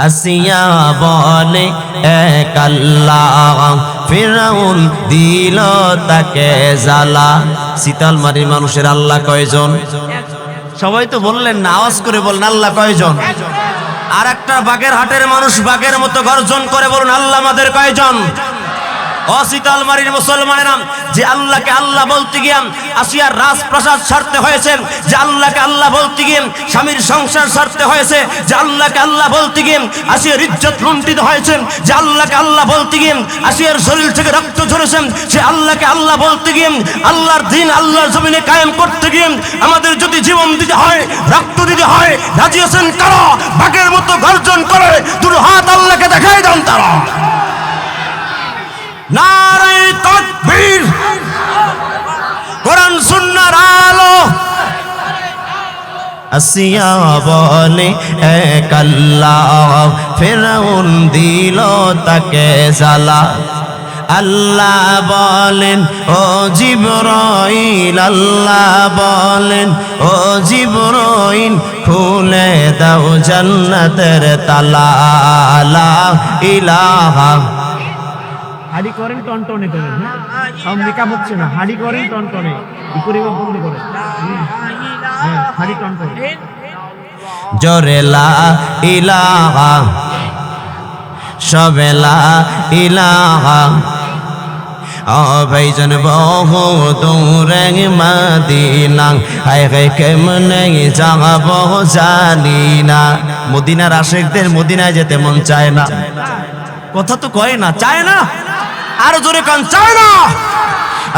আসিয়া বলে এক আল্লাহ, ফিরআউন দিল তাকে জ্বালা। শীতলমারির মানুষের আল্লাহ কয়জন? সবাই তো বললেন না, আওয়াজ করে বলেন আল্লাহ কয়জন? আর একটা বাগেরহাটের মানুষ বাঘের মতো গর্জন করে বলুন আল্লাহ আমাদের কয়জন? ও শীতলমারির মুসলমানেরা, যে আল্লাহকে আল্লাহ বলতে গিয়ে আসিয়ার রাজপ্রাসাদ ছাড়তে হয়েছে, যে আল্লাহকে আল্লাহ বলতে গিয়ে স্বামীর সংসার ছাড়তে হয়েছে, যে আল্লাহকে আল্লাহ বলতে গিয়ে আসিয়ার ইজ্জত লুণ্ঠিত হয়েছে, যে আল্লাহকে আল্লাহ বলতে গিয়ে আসিয়ার শরীর থেকে রক্ত ঝরেছে, সে আল্লাহকে আল্লাহ বলতে গিয়ে আল্লাহর দ্বীন আল্লাহর জমিনে কায়েম করতে গিয়ে আমাদের যদি জীবন দিতে হয়, রক্ত দিতে হয়, রাজি আছেন কারা? বাঘের মতো গর্জন করে দুটো হাত আল্লাহকে দেখাই দেন তারা। নারে তাকবীর, কোরআন সুন্নাহর আলো। আসিয়া বলে এক আল্লাহ, ফিরআউন দিল তাকে জ্বালা। আল্লাহ বলেন ও জিবরাইল, আল্লাহ বলেন ও জিবরাইল, খুলে দাও জান্নাতের তালা। লা ইলাহা, হাড়ি করেন টনটনে করেন, হ্যাঁ সব মেকআপ হচ্ছে না, হাড়ি করেন টনটনে কি করে বন্ধ করে, হ্যাঁ হাড়ি টনটনে জোরে লা ইলাহা, সবে লা ইলাহা। ও ভাইজান বহু দূরে মদিনা, হায় হায় কেমনে যাব জানি না। মদিনার আশিকদের মদিনায় যেতে মন চায় না, কথা তো কয় না, চায় না, আরো জোরে কান, চায় না।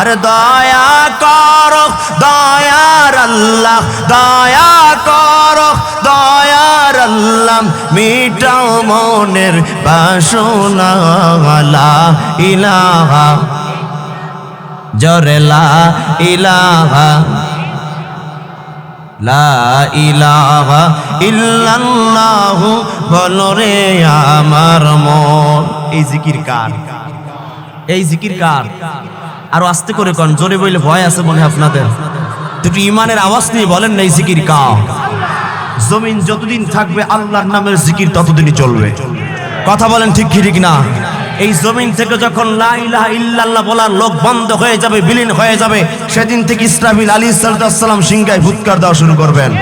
আরে দয়া করো দয়ার আল্লাহ, দয়া করো দয়ার আল্লাহ, মিটাও মনের বাসনা। লা ইলাহা, জোরে লা ইলাহা, লা ইলাহা ইল্লাল্লাহু, বলো রে আমার মন। এই জিকির কার? এই জিকির কার? আরো আস্তে করে কোন, জোরে বললে ভয় আছে মনে হয় আপনাদের। দুটো ইমানের আওয়াজ নিয়ে বলেন না এই জিকির কার? জমিন যতদিন থাকবে আল্লাহর নামের জিকির ততদিনই চলবে। কথা বলেন ঠিক কি ঠিক না? এই জমিন থেকে যখন লা ইলাহা ইল্লাল্লাহ বলার লোক বন্ধ হয়ে যাবে, বিলীন হয়ে যাবে, সেদিন থেকে ইসরাফিল আলাইহিস সালাম সিংহায় ফুৎকার দেওয়া শুরু করবেন।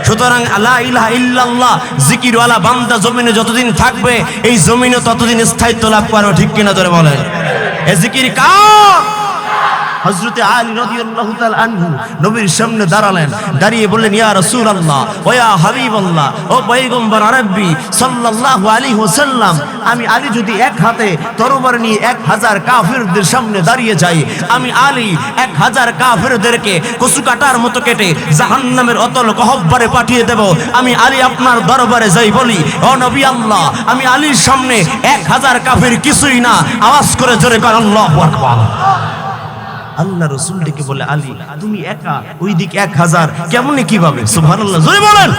সুতরাং লা ইলাহা ইল্লাল্লাহ জিকিরওয়ালা বান্দা জমিনে যতদিন থাকবে, এই জমিনে ততদিন স্থায়িত্ব লাভ করবে। ঠিক কিনা ধরে বলেন? এ জিকির কার? হযরতে আলী রাদিয়াল্লাহু তাআলা আনহু নবীর সামনে দাঁড়ালেন, দাঁড়িয়ে বললেন ইয়া রাসূলুল্লাহ ওয়া ইয়া হাবিবাল্লাহ, ও পয়গম্বর আরবি সাল্লাল্লাহু আলাইহি ওয়াসাল্লাম, আমি আলী যদি এক হাতে তরবারি নিয়ে 1000 কাফিরদের সামনে দাঁড়িয়ে যাই, আমি আলী 1000 কাফিরদেরকে কচু কাটার মতো কেটে জাহান্নামের অতল গহ্বরে পাঠিয়ে দেব। আমি আলী আপনার দরবারে যাই বলি, ও নবী আল্লাহ, আমি আলীর সামনে 1000 কাফির কিছুই না। আওয়াজ করে জোরে কর আল্লাহু আকবার। আল্লাহ রসুল ডেকে বলে, আলী তুমি একা, ওই দিক 1000, কেমনে কিভাবে? সুবহানাল্লাহ, জোরে বলেন।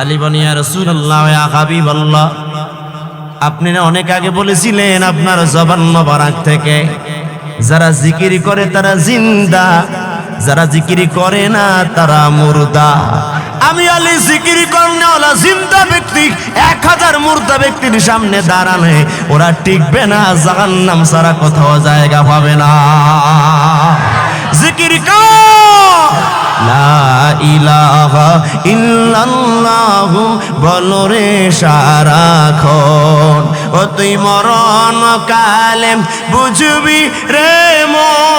আলী বলে ইয়া রাসূলুল্লাহ ইয়া হাবিবাল্লাহ, আপনি না অনেক আগে বলেছিলেন আপনার জবান মোবারক থেকে যারা জিকির করে তারা জিন্দা, যারা জিকির করে না তারা মুর্দা। আমি আলী জিকির করনেওয়ালা জিন্দা ব্যক্তি 1000 মুর্দা ব্যক্তির সামনে দাঁড়ালে ওরা টিকবে না, জাহান্নাম ছাড়া কোথাও জায়গা পাবে না। জিকির কর লা ইলাহা ইল্লাল্লাহু, বলো রে সারাক্ষণ। ও তুই মরণ কালে বুঝবি রে মন,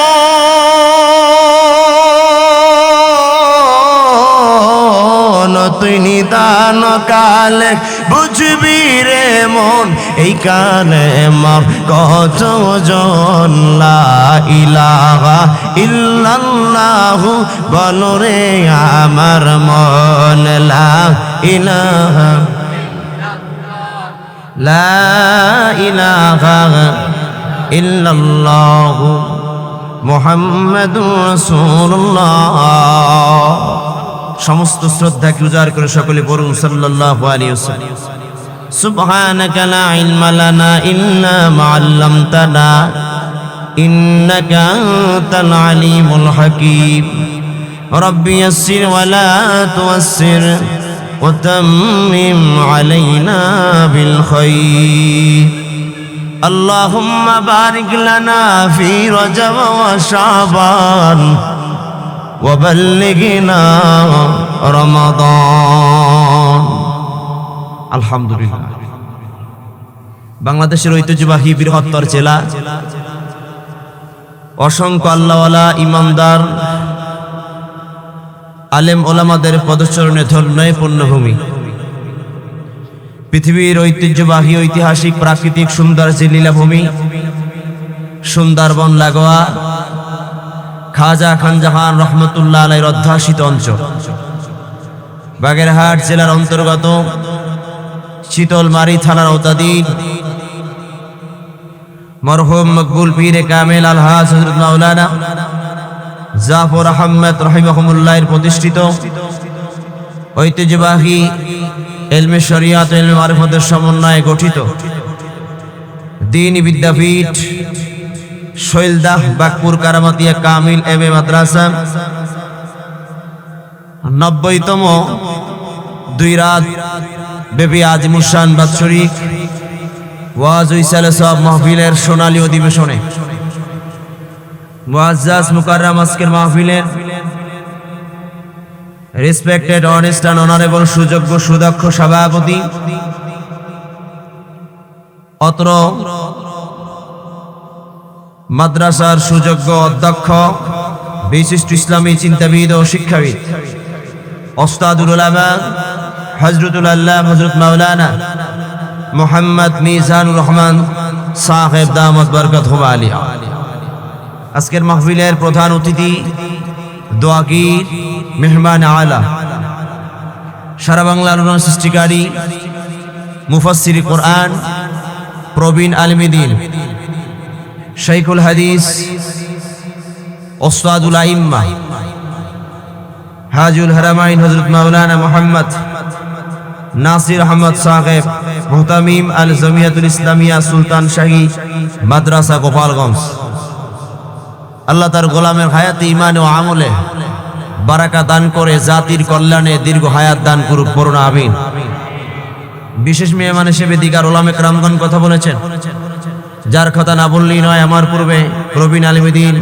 তুই নিদান কালে বুঝবি রে মন। এই কালে মার কত জন, লা ইলাহা ইল্লাল্লাহু, বলো রে আমার মন। লা ইলাহা, লা ইলাহা ইল্লাল্লাহু মুহাম্মাদুর রাসূলুল্লাহ। সমস্ত শ্রদ্ধাকে উজাড় করে সকলে বলুন সাল্লাল্লাহু আলাইহি ওয়াসাল্লাম। সুবহানাকা লা ইলমা লানা ইল্লা মা আল্লামতানা ইন্নাকা আনতাল আলিমুল হাকীম। রব্বি ইয়াসসির ওয়া লা তুয়াসসির وتمم علينا بالخير اللهم بارك لنا في رجب وشعبان وبلغنا رمضان আলহামদুলিল্লাহ। বাংলাদেশের ঐতিহ্যবাহী বৃহত্তর জেলা, অসংখ্য আল্লাহওয়ালা ইমানদার আলেম ওলামাদের পদচরণে ধন্য পুণ্যভূমি, পৃথিবীর ঐতিহ্যবাহী ঐতিহাসিক প্রাকৃতিক সৌন্দর্যে লীলাভূমি, সুন্দরবন লাগোয়া খাজা খানজাহান রহমতুল্লাহ আলাইহির অধ্যাসিত অঞ্চল, বাগেরহাট জেলার অন্তর্গত শীতলমারী থানার আওতাধীন মরহুম মকবুল পীরে কামেল আলহাজ হযরত মাওলানা জাফর আহমদ রাহিমাহুল্লাহর প্রতিষ্ঠিত ঐতিহ্যবাহী ইলমে শরিয়াত ইলমে মারিফতের সমন্বয়ে গঠিত দ্বীনি বিদ্যাপীঠ শৈলদাহ বাকপুর কারামাতিয়া কামিল এমএ মাদ্রাসা 90তম 2 রাত ব্যাপী আজিমুশান বাৎসরিক ওয়াজ ইসালে সব মাহফিলের সোনালী অধিবেশনে মুআজ্জাজ মুকাররম আজকের মাহফিলের রেসপেক্টেড অনেস্ট এন্ড অনারেবল সুযোগ্য সুদক্ষ সভাপতি, অত্র মাদ্রাসার সুযোগ্য অধ্যক্ষ, বিশিষ্ট ইসলামী চিন্তাবিদ ও শিক্ষাবিদ ওস্তাদুল উলামা হযরতুল আল্লাহ হযরত মাওলানা মুহাম্মদ মিজানুর রহমান সাহেব দামাত বরকতুহু আলিয়া। আজকের মাহফিলের প্রধান অতিথি, দোয়াগীর, মেহমান আলা, সারা বাংলার সৃষ্টিকারী, মুফাসসির কোরআন, প্রবীণ আলেমে দ্বীন, শাইখুল হাদিস, ওস্তাদুল আইম্মা, হাজুল হারামাইন হযরত মাওলানা মুহাম্মদ নাসির আহমদ সাহেব, মুহতামিম আল জামিয়াতুল ইসলামিয়া সুলতান শাহী মাদ্রাসা গোপালগঞ্জ। আল্লাহ তার গোলামের হায়াতে ঈমান ও আমলে বারাকা দান করে জাতির কল্যাণে দীর্ঘ হায়াত দান করুক, পড়ুন আমিন। বিশেষ মেহমান হিসেবে দিগার ওলামে কেরামগণ কথা বলেছেন, যার কথা না বললেই নয়। আমার পূর্বে প্রবীণ আলেমে দ্বীন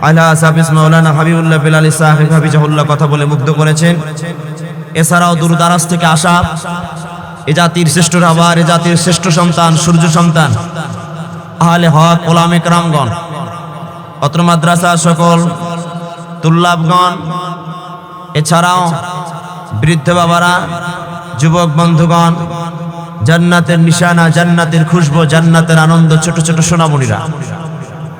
আলহাজ হাফিজ মাওলানা হাবিবুল্লাহ বেলালী সাহেব হাফিজাহুল্লাহ কথা বলে মুগ্ধ করেছেন। এছাড়াও দূরদারাজ থেকে আসা এ জাতির শ্রেষ্ঠ রাবার, এ জাতির শ্রেষ্ঠ সন্তান, সূর্য সন্তান আহলে হক ওলামে কেরামগণ, অত্র মাদ্রাসা সকল তুল্লাবগণ, এছাড়াও বৃদ্ধ বাবারা, যুবক বন্ধুগণ, জান্নাতের নিশানা, জান্নাতের খুশবু, জান্নাতের আনন্দ, ছোট ছোট সোনামণিরা,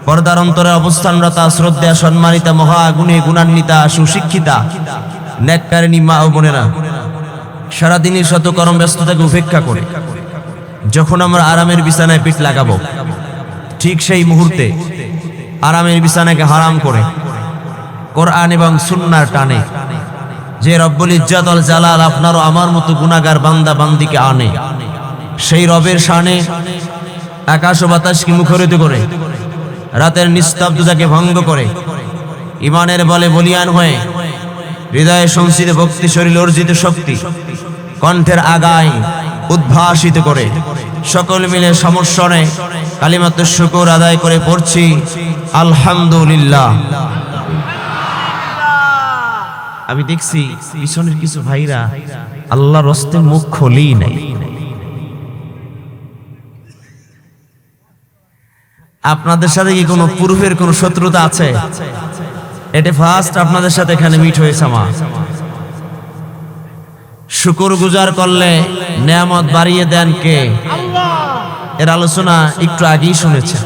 পর্দার অন্তরে অবস্থানরতা শ্রদ্ধা সম্মানিতা মহাগুণী গুণান্বিতা সুশিক্ষিতা নেককারিনী মা ও বোনেরা, সারাদিনের শত কর্ম ব্যস্ততাকে উপেক্ষা করে যখন আমরা আরামের বিছানায় পিঠ লাগাবো, ঠিক সেই মুহূর্তে আরামের বিছানাকে হারাম করে কোরআন এবং সুন্নাহর টানে যে রব্বুল ইজ্জত আল জালাল আপনার ও আমার মতো গুনাহগার বান্দা বান্দিকে আনে, সেই রবের শানে আকাশ ও বাতাসকে মুখরিত করে রাতের নিস্তব্ধতাকে ভঙ্গ করে ইমানের বলে বলিয়ান হয়ে হৃদয়ে সঞ্চিত ভক্তি, শরীর অর্জিত শক্তি কণ্ঠের আগায় উদ্ভাসিত করে সকল মিলে সমস্বরে কালিমাতুশ শুকর আদায় করে পড়ছি আলহামদুলিল্লাহ। আমি দেখছি পিছনের কিছু ভাইরা আল্লাহর রাস্তে মুখ খোলেই নাই। আপনাদের সাথে কি কোনো পূর্বের কোনো শত্রুতা আছে? এটা ফার্স্ট আপনাদের সাথে এখানে মিট হয়েছে আমার। শুকর গুজার করলে নেয়ামত বাড়িয়ে দেন কে? এর আলোচনা একটু আগেই শুনেছেন।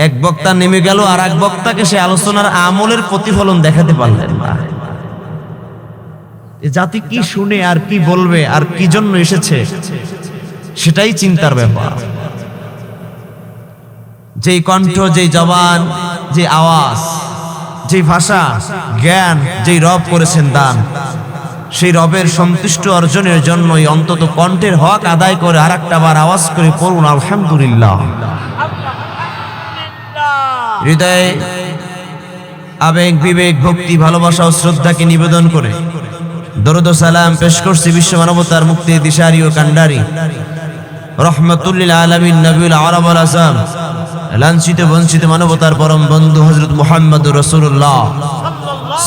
এক বক্তা নেমে গেল, আর এক বক্তাকে সে আলোচনার আমলের প্রতিফলন দেখাতে পারলেন না। জাতি কি শুনে আর কি বলবে আর কি জন্য এসেছে সেটাই চিন্তার ব্যাপার। যেই কণ্ঠ, যেই জবান, যে আওয়াজ, যেই ভাষা, জ্ঞান যেই রব করেছেন দান, সেই রবের সন্তুষ্ট অর্জনের জন্যই অন্তত কণ্ঠের হক আদায় করে আর একটা বার আওয়াজ করে পড়ুন আলহামদুলিল্লাহ। হৃদয়ে আবেগ, বিবেক, ভক্তি, ভালোবাসা ও শ্রদ্ধাকে নিবেদন করে দরুদ ও সালাম পেশ করছি বিশ্ব মানবতার মুক্তি দিশারি ও কান্ডারি রহমাতুল লিল আলামিন নবীউল আরব ওয়াল আজম লাঞ্ছিত বঞ্চিত মানবতার পরম বন্ধু হযরত মুহাম্মদুর রাসূলুল্লাহ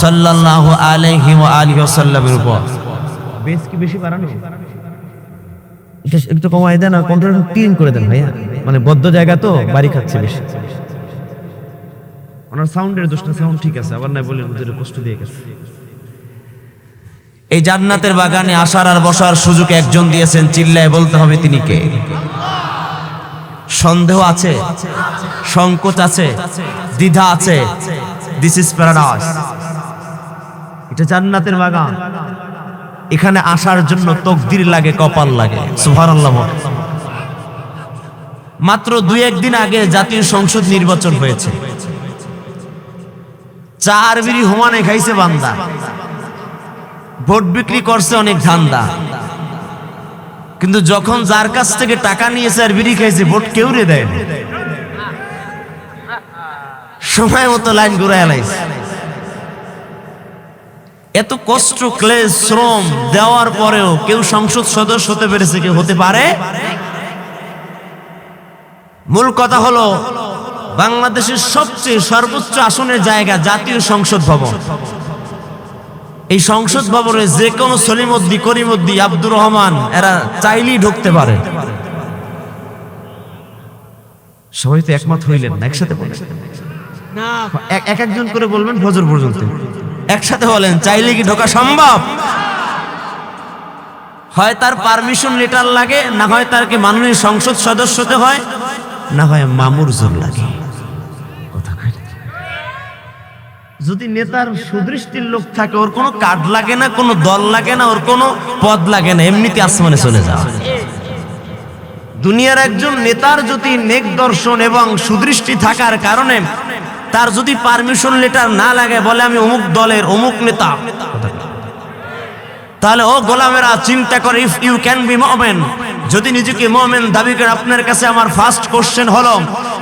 সাল্লাল্লাহু আলাইহি ওয়া আলিহি ওয়াসাল্লামের উপর। বেশ কি বেশি বাড়ানো, এটা একটু কমাই দেন আর কন্ট্রোল ক্লিন করে দেন ভাইয়া, মানে বদ্ধ জায়গা তো বাড়ি খাচ্ছে বেশি। ওনার সাউন্ডের দোষটা, সাউন্ড ঠিক আছে, আবার নাই বলে ওদের কষ্ট দিয়ে গেছে। এই জান্নাতের বাগানে আসার আর বসার সুযোগ একজন দিয়েছেন, চিল্লায় বলতে হবে তিনি কে। সন্দেহ আছে, সংকোচ আছে, দ্বিধা আছে, দিস ইজ প্যারাডাইস। এটা জান্নাতের বাগান, এখানে আসার জন্য তকদির লাগে, কপাল লাগে। সুবহানাল্লাহ। মাত্র 2-1 দিন আগে জাতীয় সংসদ নির্বাচন হয়েছে, 4 বিড়ি হুমানে খাইছে বান্দা, ভোট বিক্রি করছে অনেক ধান্দা, কিন্তু যখন যার কাছ থেকে টাকা নিয়েছে আর বিড়ি খাইছে, ভোট কেউ রে দেয় না। সময় মতো লাইন ঘুরায় লাইছে। এত কষ্ট, ক্লেশ, শ্রম দেওয়ার পরেও কেউ সংসদ সদস্য হতে পেরেছে, কেউ হতে পারে। মূল কথা হলো বাংলাদেশের সবচেয়ে সর্বোচ্চ আসনের জায়গা জাতীয় সংসদ ভবন। এই সংসদ ভবনে যে কোনো সলিমউদ্দি, করিমউদ্দি, আব্দুর রহমান এরা চাইলেই ঢুকতে পারে। সবাই তো একমত হইলেন না, একসাথে বলেন না, এক একজন করে বলবেন ফজর পর্যন্ত। একসাথে বলেন, চাইলে কি ঢোকা সম্ভব? হয় তার পারমিশন লেটার লাগে, না হয় তার কি মাননীয় সংসদ সদস্য হতে হয়, না হয় মামুর জোর লাগে। যদি নেতার সুদৃষ্টির লোক থাকে, ওর কোনো কার্ড লাগে না, কোনো দল লাগে না, ওর কোনো পদ লাগে না, এমনিতে আসমানে চলে যাওয়া। দুনিয়ার একজন নেতার যদি নেক দর্শন এবং সুদৃষ্টি থাকার কারণে তার যদি পারমিশন লেটার না লাগে, বলে আমি অমুক দলের অমুক নেতা, তাহলে ও গোলামেরা চিন্তা করে, ইফ ইউ ক্যান বি মুমিন, যদি নিজেকে মুমিন দাবি করে, আপনার কাছে আমার ফার্স্ট কোশ্চেন হলো,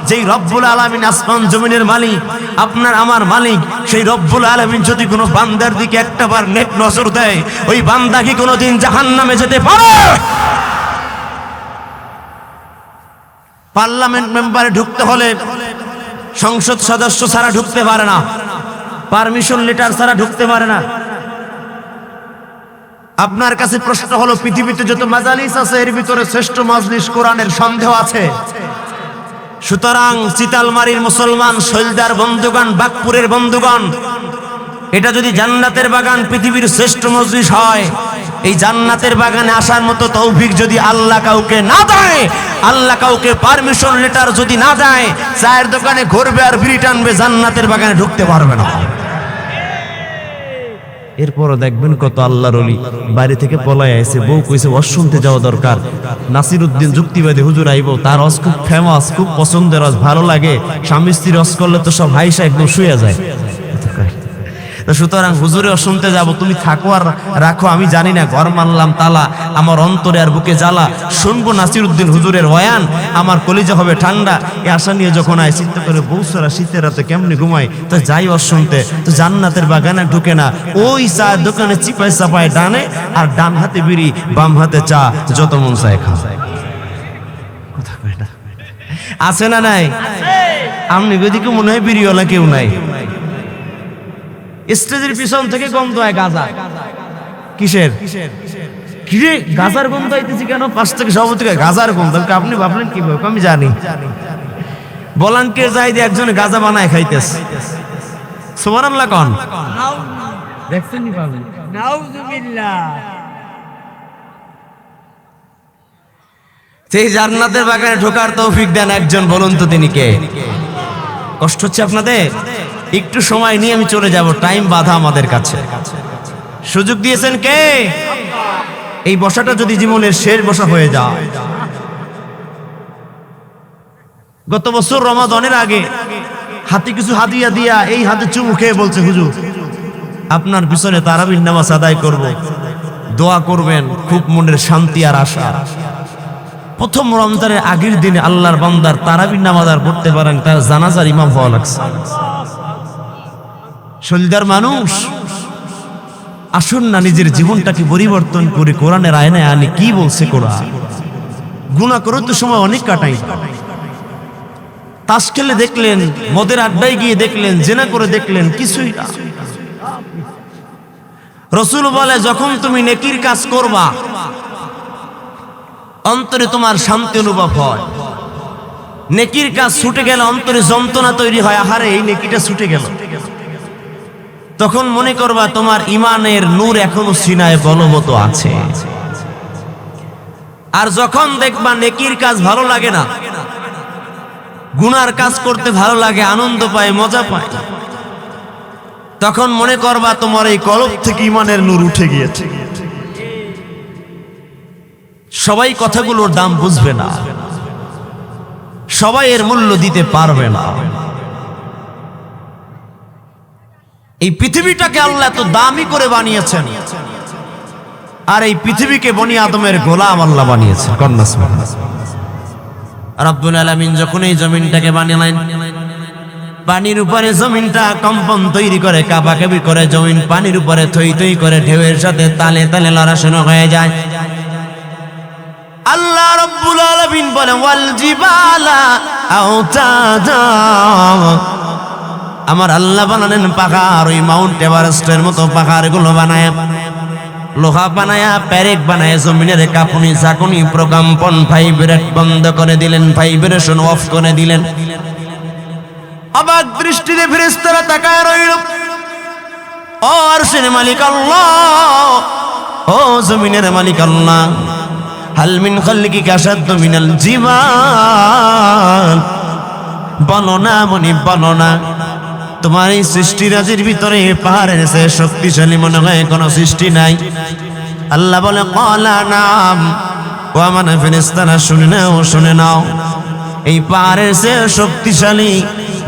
যেই রব্বুল আলামিন আসমান জমিনের মালিক, আপনার আমার মালিক, সেই রব্বুল আলামিন যদি কোনো বান্দার দিকে একটাবার নেক নজর দেয়, ওই বান্দা কি কোনোদিন জাহান্নামে যেতে পারে? পার্লামেন্ট মেম্বারে ঢুকতে হলে সংসদ সদস্য ছাড়া ঢুকতে পারে না, পারমিশন লেটার ছাড়া ঢুকতে পারে না। আপনার কাছে প্রশ্ন হলো, পৃথিবীতে যত মাজালিস আছে এর ভিতরে শ্রেষ্ঠ মাজলিস কোরআনের, সন্দেহ আছে? সুতরাং চিতালমারির মুসলমান, শৈলদার বন্ধুগণ, বাগপুরের বন্ধুগণ, এটা যদি জান্নাতের বাগান, পৃথিবীর শ্রেষ্ঠ মজলিস হয়, এই জান্নাতের বাগানে আসার মতো তৌফিক যদি আল্লাহ কাউকে না দেয়, আল্লাহ কাউকে পারমিশন লেটার যদি না দেয়, চায়ের দোকানে ঘুরবে আর বিড়ি টানবে, জান্নাতের বাগানে ঢুকতে পারবে না। এরপরও দেখবেন কত আল্লাহর ওলি বাড়ি থেকে পলায় আসে, বউ কইছে ওয়াজ শুনতে যাওয়া দরকার, নাসিরউদ্দিন যুক্তিবাদী হুজুর আইব, তার ওয়াজ খুব ফেমাস, খুব পছন্দের ওয়াজ, ভালো লাগে, স্বামী স্ত্রীর ওয়াজ করলে তো সব হাইসা একদম শুয়ে যায়। সুতরাং হুজুরে শুনতে যাব, তুমি থাকো আর রাখো, আমি জানি না, ঘর মানলাম তালা, আমার অন্তরে আর বুকে জ্বালা, শুনবো নাসিরউদ্দিন হুজুরের বয়ান, আমার কলিজা হবে ঠান্ডা। এই আশা নিয়ে যখন আয়, চিন্তা করে বউসরা শীতের রাতে কেমনি ঘুমায়, তো যাই ওর শুনতে, তো জান্নাতের বাগানে ঢুকে না, ওই চায়ের দোকানে চিপায় চাপায় ডানে, আর ডান হাতে বিড়ি, বাম হাতে চা, যত মন চায় খা। কথা কয় না, আছে না নাই? আমনি ওদিকে মনে হয় বিড়িওয়ালা কেউ নাই। স্টেজের পিছন থেকে গন্ধ হয় গাঁজা। কিসের? কিরে গাঁজার গন্ধ আইতেছি কেন? পাশ থেকে সভাপতি গাঁজার গন্ধ। আপনি ভাবলেন কি ভাবে? আমি জানি, বলাঙ্কে যাই দিয়ে একজন গাঁজা বানায় খাইতেছে। সুবহানাল্লাহ কোন দেখছেন নি পাবি? নাউজুবিল্লাহ। সেই জান্নাতের বাগানে ঢোকার তৌফিক দেন একজন, বলুন তো তিনি কে? কষ্ট হচ্ছে আপনাদের? একটু সময় নিয়ে আমি চলে যাব, টাইম বাধা আমাদের কাছে। সুযোগ দিয়েছেন কে? এই বসাটা যদি জীবনের শেষ বসা হয়ে যায়। গত বছর রমাদানের আগে হাতে কিছু হাদিয়া দিয়া এই হাতে চুমু খেয়ে বলছে, হুজুর আপনার পিছনে তারাবির নামাজ আদায় করব, দোয়া করবেন, খুব মনের শান্তি আর আশা। প্রথম রমজানের আগের দিনে আল্লাহর বান্দার তারাবির নামাজ আর পড়তে পারেন, তার জানাজার ইমাম হওয়া লাগছে। শৈলদার মানুষ, আসুন না নিজের জীবনটাকে পরিবর্তন করে কোরআনের আয়নায় আনি। কি বলছে কোরআন? গুনাহ করে তো সময় অনেক কাটাই, তাস খেলে দেখলেন, মদের আড্ডায় গিয়ে দেখলেন, জেনা করে দেখলেন, কিছুই না। রাসূল বলে যখন তুমি নেকির কাজ করবা অন্তরে তোমার শান্তি অনুভব হয়। নেকির কাজ ছুটে গেলে অন্তরে যন্ত্রণা তৈরি হয়, আহারে এই নেকিটা ছুটে গেল। তখন মনে করবা তোমার ইমানের নূর এখনো সিনায় বলবৎ আছে। আর যখন দেখবা নেকির কাজ ভালো লাগে না, গুনার কাজ করতে ভালো লাগে, আনন্দ পায়, মজা পায়, তখন মনে করবা তোমার এই কলব থেকে ইমানের নূর উঠে গিয়েছে। সবাই কথাগুলোর দাম বুঝবে না, সবাই এর মূল্য দিতে পারবে না। এই পৃথিবীটাকে আল্লাহ এত দামি করে বানিয়েছেন, আর এই পৃথিবীকে বনি আদমের গোলাম আল্লাহ বানিয়েছেন। কন্যা রব্বুল আলামিন যখন এই জমিনটাকে বানালেন, পানির উপরে জমিনটা কম্পন তৈরি করে, কাঁপাকাঁপি করে, জমিন পানির উপরে থই থই করে ঢেউয়ের সাথে তালে তালে লড়াশোনা হয়ে যায়। আল্লাহ রব্বুল আলামিন বলেন ওয়াল জিবালা আওতাদা, আমার আল্লাহ বানালেন পাহাড়, ওই মাউন্ট এভারেস্টের মতো পাহাড়গুলো বানায়, লোহা বানায়া, প্যারেক বানায়, জমিনের কাঁপুনি ঝাঁকুনি প্রকম্পন ভাইব্রেট বন্ধ করে দিলেন, ভাইব্রেশন অফ করে দিলেন। অবাক দৃষ্টিতে ফেরেশতারা তাকায় রইল। ও আরশের মালিক আল্লাহ, ও জমিনের মালিক আল্লাহ, হাল মিন খালকিকা আশাদ্দু মিনাল জিবাল, বলো না মনি, বলো না তোমার এই সৃষ্টিরাজির ভিতরে পাহাড়ের চেয়ে শক্তিশালী মনে হয় কোনো সৃষ্টি নাই? আল্লাহ বলে ক্বালা নাম, ও আমার ফেরেশতারা শুনে নাও, শুনে নাও, এই পাহাড়ের চেয়ে শক্তিশালী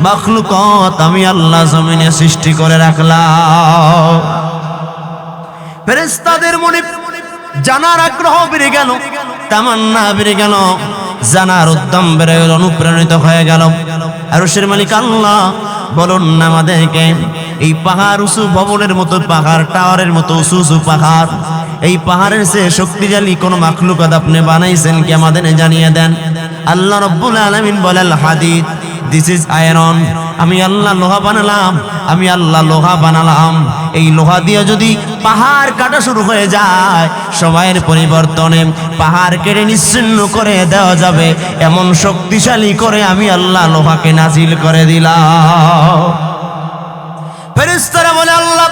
মাখলুকাত আমি আল্লাহ জমিনে সৃষ্টি করে রাখলাম। ফেরেশতাদের মনে জানার আগ্রহ বেড়ে গেল, তামান্না বেড়ে গেল, জানার উদ্যম বেড়ে গেল, অনুপ্রাণিত হয়ে গেল। আরশের মালিক আল্লাহ বলুন না আমাদেরকে, এই পাহাড় উঁচু ভবনের মতো পাহাড়, টাওয়ারের মতো উঁচু উঁচু পাহাড়, এই পাহাড়ের চেয়ে শক্তিশালী কোন মাখলুকাত আপনি বানাইছেন কি? আমাদের জানিয়ে দেন। আল্লাহ রাব্বুল আলামিন বলেন হাদিদ, দিস ইজ আয়রন, আমি আল্লাহ লোহা বানালাম, আমি আল্লাহ লোহা বানালাম। এই লোহা দিয়ে যদি পাহাড় কাটা শুরু হয়ে যায়, সময়ের পরিবর্তনে পাহাড় কেটে নিশ্চিহ্ন করে দেওয়া যাবে, এমন শক্তিশালী করে আমি আল্লাহ লোহাকে নাজিল করে দিলাম। ফেরেশতারা বলে আল্লাহ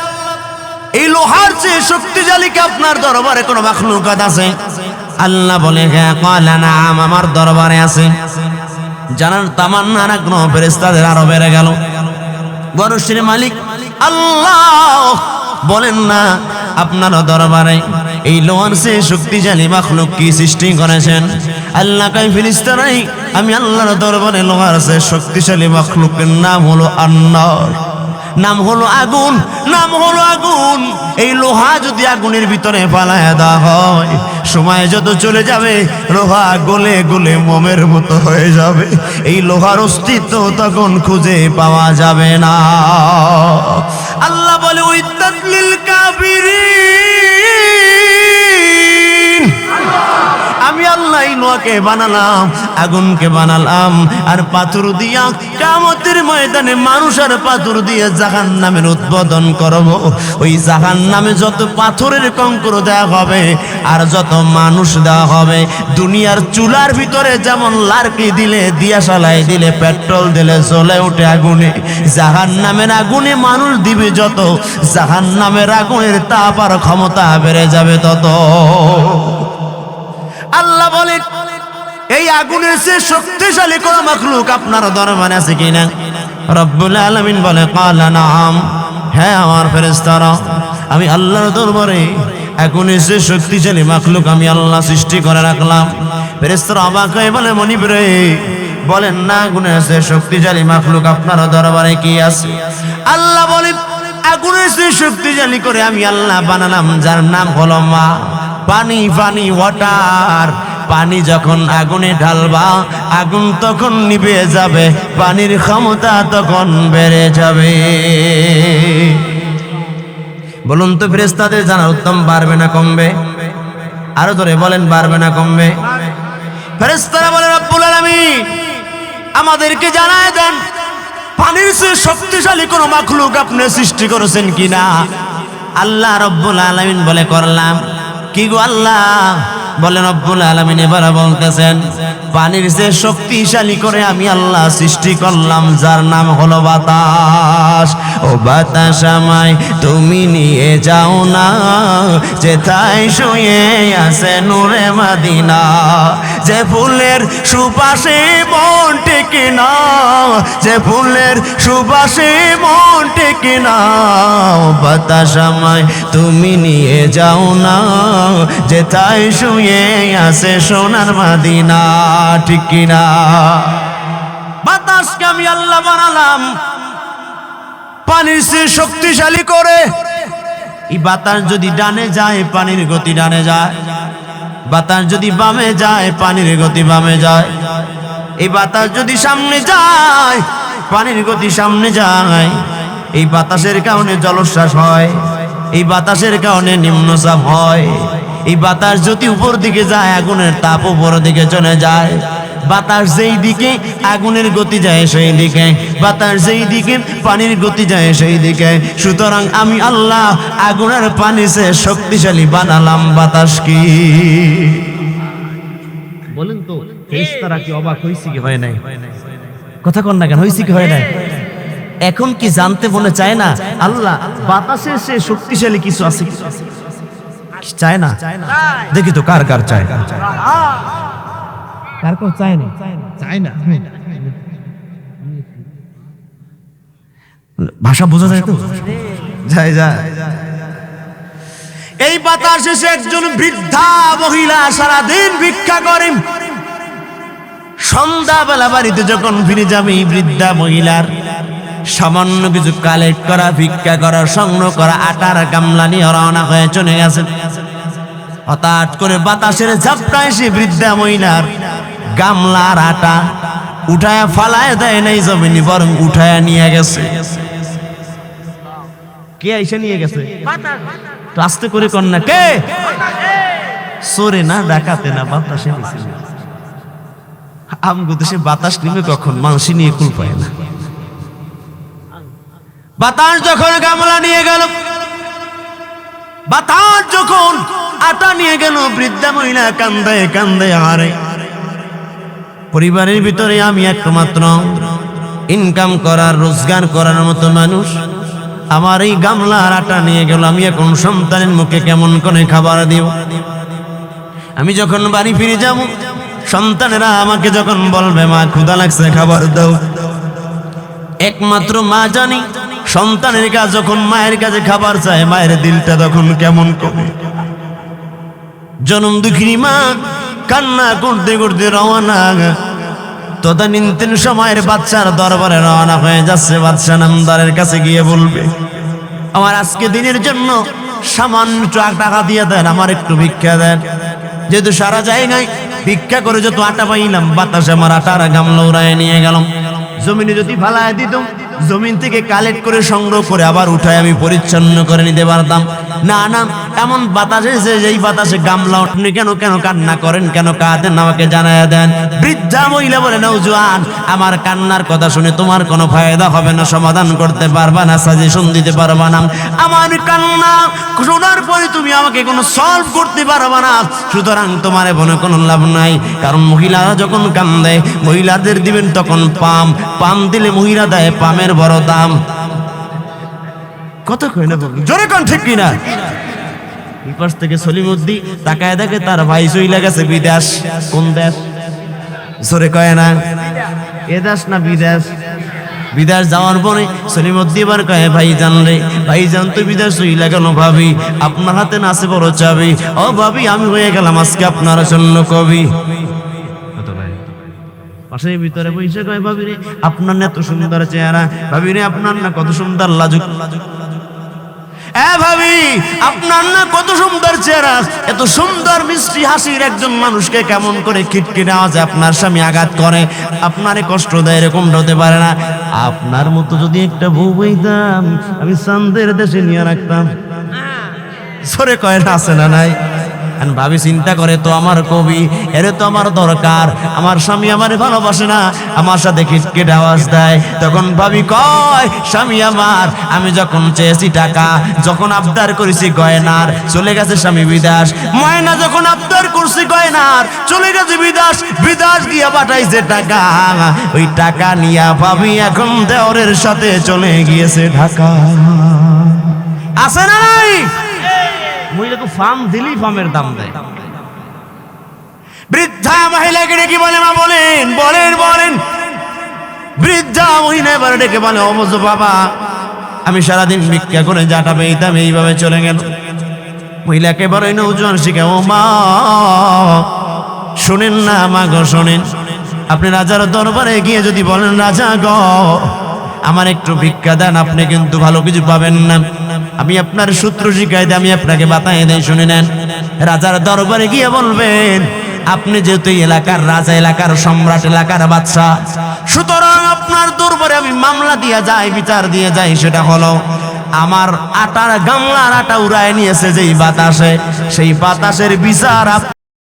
এই লোহার চেয়ে শক্তিশালী কি আপনার দরবারে কোনো মাখলুকাত আছে? আল্লাহ বলে হ্যাঁ, ক্বালা নাম, আমার দরবারে আছে। জানার তামান্নার আগ্রহ ফেরেশতাদের আরো বেড়ে গেল। গরশের মালিক আল্লাহ বলেন না আপনার দরবারে এই লোহার চেয়ে শক্তিশালী মাখলুক কি সৃষ্টি করেছেন? আল্লাহ কয় ফেরেশতারাই, আমি আল্লাহর দরবারে লোহার চেয়ে শক্তিশালী মাখলুকের নাম হলো আন্নার, নাম হলো আগুন, নাম হলো আগুন। এই লোহা যদি আগুনের ভিতরে ফালায়া দেওয়া হয়, সময় যত চলে যাবে লোহা গলে গলে মোমের মতো হয়ে যাবে, এই লোহার অস্তিত্ব তখন খুঁজে পাওয়া যাবে না। আল্লাহ বলে উইদ্দাত লিল কাফিরিন, আমি আল্লাহ এই লোহাকে বানালাম, আগুনকে বানালাম, আর পাথর দিয়া কিয়ামতের ময়দানে মানুষ আর পাথর দিয়ে জাহান্নামের উদ্বোধন করব। ওই জাহান্নামে যত পাথরের কঙ্কর দেওয়া হবে আর যত মানুষ দেওয়া হবে, দুনিয়ার চুলার ভিতরে যেমন লার্কি দিলে, দিয়াশালাই দিলে, পেট্রোল দিলে জ্বলে ওঠে আগুনে, জাহান্নামের আগুনে মানুষ দিবে যত, জাহান্নামের আগুনের তাপ আর ক্ষমতা বেড়ে যাবে তত। আল্লাহ বলে এই আগুনের চেয়ে শক্তিশালী কোন মাখলুক আপনার দরবারে আছে কিনা? রব্বুল আলামিন বলে ক্বালা নাম, হ্যাঁ আমার ফেরেশতারা, আমি আল্লাহর দরবারে আগুনের চেয়ে শক্তিশালী মাখলুক আমি আল্লাহ সৃষ্টি করে রাখলাম। ফেরেশতারা অবাক হয়ে বলে মনিব রে, বলেন না আগুনের চেয়ে শক্তিশালী মাখলুক আপনার দরবারে কি আছে? আল্লাহ বলে আগুনের চেয়ে শক্তিশালী করে আমি আল্লাহ বানালাম, যার নাম হলো মা, পানি, পানি, ওয়াটার। পানি যখন আগুনে ঢালবা আগুন তখন নিভে যাবে, পানির ক্ষমতা তখন বেড়ে যাবে। বলুন তো ফেরেশতাদের জানার উত্তম বাড়বে না কমবে? আরো ধরে বলেন, বাড়বে না কমবে? ফেরেশতারা বলে, রব্বুল আলামিন আমাদেরকে জানায় দেন পানির চেয়ে শক্তিশালী কোন মাখলুক আপনি সৃষ্টি করেছেন কিনা। আল্লাহ রব্বুল আলামিন বলে, করলাম। কি গো আল্লাহ? বলে রব্বুল আলামিন এবারে বলতেছেন, পানির চেয়ে শক্তিশালী করে আমি আল্লাহ সৃষ্টি করলাম, যার নাম হলো বাতাস। ও বাতাস আমায় তুমি নিয়ে যাও না, যেথায় শুয়ে আছে নূরে মদিনা, যে ফুলের সুবাসে মন টেকে না, যে ফুলের সুবাসে মন টেকে না। ও বাতাস আমায় তুমি নিয়ে যাও না, যেথায় শুয়ে আছে সোনার মদিনা। ঠিক কিনা? বাতাসকে আমি আল্লাহ বানালাম পানির চেয়ে শক্তিশালী করে। এই বাতাস যদি ডানে যায় পানির গতি ডানে যায়, বাতাস যদি বামে যায় পানির গতি বামে যায়। এই বাতাস যদি সামনে যায় পানির গতি সামনে যায়। এই বাতাসের কারণে জলোচ্ছ্বাস হয়, এই বাতাসের কারণে নিম্নচাপ হয়। এই বাতাস যদি উপর দিকে যায় আগুনের তাপ উপর দিকে চলে যায়। বাতাস যেই দিকে আগুনের গতি যায় সেই দিকে, বাতাস যেই দিকে পানির গতি যায় সেই দিকে। সুতরাং আমি আল্লাহ আগুনের পানি সে শক্তিশালী বানালাম বাতাস। কি বলেন তো, ফেরেশতারা কি অবাক হইছে কি হয় নাই? কথা কন না কেন, হইছে কি হয় নাই? এখন কি জানতে মনে চায় না আল্লাহ বাতাসের সে শক্তিশালী কিছু আছে? চায় না? দেখি তো কার কার চায়। কার কার চায় না? চায় না। ভাষা বোঝা যায় তো? যায় যায়। এই বাতাসে সে একজন বৃদ্ধা মহিলা সারাদিন ভিক্ষা করে। সন্ধ্যাবেলা বাড়িতে যখন ফিরে যাবে এই বৃদ্ধা মহিলার সামান্য কিছু কালেক্ট করা, ভিক্ষা করা, সংগ্রহ করা আটার গামলা নিয়ে রওনা হয়ে চলে গেছেন। হঠাৎ করে বাতাসের ঝাপটায় সে বৃদ্ধা মহিলার গামলার আটা উঠায় ফালায় দেয় নাই জমিনি, বরং উঠায় নিয়ে গেছে। কে এসে নিয়ে গেছে? আস্তে করে কন না, কে? সরে না, ডাকাতে না, বাতাসে নিছে। আমগো দেশে বাতাস নিবে কখন? মানুষ নিয়ে কুল পায় না। বাতাস যখন গামলা নিয়ে গেল, বাতাস যখন আটা নিয়ে গেল, বৃদ্ধা মহিলা কান্দে কান্দে হারে। পরিবারের ভিতরে আমি একমাত্র ইনকাম করার, রোজগার করার মতো মানুষ। আমার এই গামলার আটা নিয়ে গেল, আমি এখন সন্তানের মুখে কেমন করে খাবার দিব? আমি যখন বাড়ি ফিরে যাব, সন্তানেরা আমাকে যখন বলবে মা ক্ষুধা লাগছে খাবার দাও, একমাত্র মা জানি সন্তানের কাছে যখন মায়ের কাছে খাবার চায় মায়ের দিলটা তখন কেমন করে। জনম দুঃখিনী মা কান্না করতে করতে রওনা, তদানীন্তন সময়ের বাচ্চার দরবারে রওনা হয়ে যাচ্ছে। বাদশা নামদারের কাছে গিয়ে বলবে, আমার আজকে দিনের জন্য সামান্য টাকা দিয়ে দেন, আমার একটু ভিক্ষা দেন। যেহেতু সারা জায়গায় ভিক্ষা করে যত আটা পাইলাম, বাতাসে আমার আটার গামলা উড়ায় নিয়ে গেলাম। জমিনে যদি ফালায় দিতাম, জমিন থেকে কালেক্ট করে সংগ্রহ করে আবার উঠায় আমি পরিচ্ছন্ন করে নিতে পারতাম। না না, এমন বাতাস এসে যেই বাতাসে গামলা, আপনি কেন কেন কান্না করেন, কেন কাঁদেন আমাকে জানায় দেন। বৃদ্ধা মহিলা বলে, নওজোয়ান আমার কান্নার কথা শুনে তোমার কোনো ফায়দা হবে না, সমাধান করতে পারবা না, সাজেশন দিতে পারবা না। আমার কান্না শোনার পরে তুমি আমাকে কোনো সলভ করতে পারবা না, সুতরাং তোমার বলে কোনো লাভ নাই। কারণ মহিলারা যখন কান্দে মহিলাদের দিবেন তখন পাম, পাম দিলে মহিলা দেয় পামের বড় দাম। কত কই না বলুন, জোরে কোন ঠিক কিনা? এই পাশ থেকে সলিমউদ্দিন তাকায় দেখে তার ভাই চইলা গেছে বিদেশ। কোন দেশ? জোরে কয় না, এ দেশ না বিদেশ? বিদেশ যাওয়ার পরে সলিমউদ্দিন এবার কয়, ভাই জান রে, ভাই জান তো বিদেশ চইলা গেল, ভাবি আপনার হাতে না আছে বড় চাবি। ও ভাবি আমি হয়ে গেলাম আজকে আপনার জন্য কবি। পাশের ভিতরে বসে কয়, ভাবি রে আপনার না এত সুন্দর চেহারা, ভাবি রে আপনার না কত সুন্দর লাজুক। ভাবি আপনার না কত সুন্দর চেহারা, এত সুন্দর মিষ্টি হাসির একজন মানুষকে কেমন করে খিটখিটে আওয়াজে আপনার স্বামী আঘাত করে, আপনারে কষ্ট দেয়, এরকম হতে পারে না। আপনার মতো যদি একটা বউ পেতাম আমি চাঁদের দেশে নিয়ে রাখতাম। জোরে কয় না, আছে না নাই? আর ভাবি চিন্তা করে তো আমার কবি, এর তো আমার দরকার, আমার স্বামী আমারে ভালোবাসে না, আমার সাথে খিটখিট আওয়াজ দেয়। তখন ভাবি কয়, স্বামী আমার, আমি যখন চেয়েছি টাকা, যখন আবদার করেছি গয়নার, চলে গেছে স্বামী বিদেশ। ময়না যখন আবদার করছি গয়নার, চলে গেছে বিদেশ, বিদেশ গিয়া পাঠাইছে টাকা। ওই টাকা নিয়া ভাবি এখন দেওরের সাথে চলে গিয়েছে ঢাকা। আছে না নাই? মহিলা তো ফার্ম দিলেই ফার্মের দাম দেয়। বৃদ্ধা মহিলাকে ডেকে বলে, মা বলেন বলেন বলেন। বৃদ্ধা মহিলা এবার ডেকে বলে, অবজ বাবা, আমি সারাদিন ভিক্ষা করে যাটা পেতাম এইভাবে চলে গেল। মহিলাকে বড় নৌজন শিখে, ও মা শোনেন না, মা গো শোনেন, আপনি রাজার দরবারে গিয়ে যদি বলেন, রাজা গ আমার একটু ভিক্ষা দেন, আপনি কিন্তু ভালো কিছু পাবেন না। আমি আপনার সূত্র শিখাই দিই, আমি আপনাকে বাতায় দেই, শুনে নেন। রাজার দরবারে গিয়ে বলবেন, আপনি যেহেতু এই এলাকার রাজা, এলাকার সম্রাট, এলাকার বাদশা, সুতরাং আপনার দরবারে আমি মামলা দিয়ে যাই, বিচার দিয়ে যাই। সেটা হলো, আমার আটার গামলার আটা উড়ায় নিয়েছে যেই বাতাসে, সেই বাতাসের বিচার